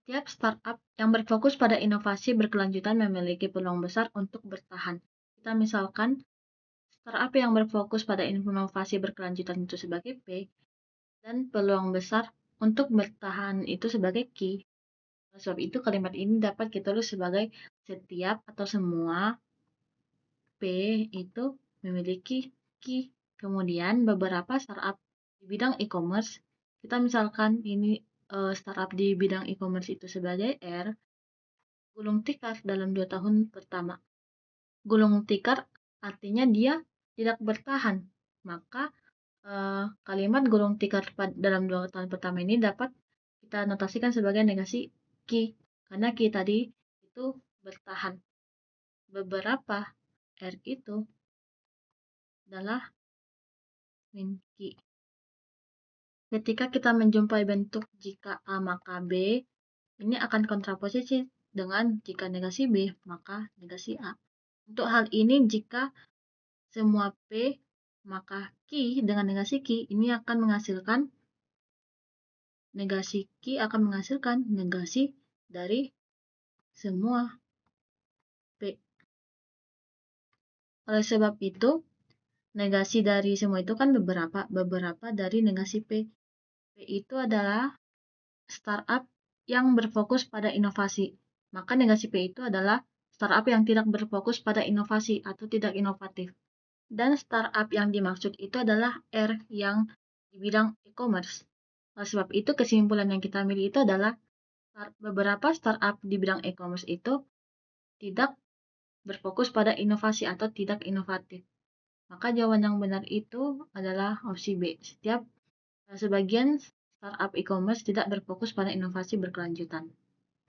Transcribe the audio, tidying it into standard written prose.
Setiap startup yang berfokus pada inovasi berkelanjutan memiliki peluang besar untuk bertahan. Kita misalkan startup yang berfokus pada inovasi berkelanjutan itu sebagai P, dan peluang besar untuk bertahan itu sebagai Q. Oleh sebab itu kalimat ini dapat kita tulis sebagai setiap atau semua P itu memiliki Q. Kemudian beberapa startup di bidang e-commerce, kita misalkan ini startup di bidang e-commerce itu sebagai R, gulung tikar dalam 2 tahun pertama. Gulung tikar artinya dia tidak bertahan. Maka kalimat gulung tikar dalam 2 tahun pertama ini dapat kita notasikan sebagai negasi ki. Karena ki tadi itu bertahan. Beberapa R itu adalah min ki. Ketika kita menjumpai bentuk jika A maka B, ini akan kontraposisi dengan jika negasi B maka negasi A. Untuk hal ini jika semua P maka Q dengan negasi Q ini akan menghasilkan negasi Q akan menghasilkan negasi dari semua P. Oleh sebab itu, negasi dari semua itu kan beberapa dari negasi P. P itu adalah startup yang berfokus pada inovasi. Maka negasi P itu adalah startup yang tidak berfokus pada inovasi atau tidak inovatif. Dan startup yang dimaksud itu adalah R yang di bidang e-commerce. Oleh sebab itu, kesimpulan yang kita ambil itu adalah beberapa startup di bidang e-commerce itu tidak berfokus pada inovasi atau tidak inovatif. Maka jawaban yang benar itu adalah opsi B. Sebagian startup e-commerce tidak berfokus pada inovasi berkelanjutan.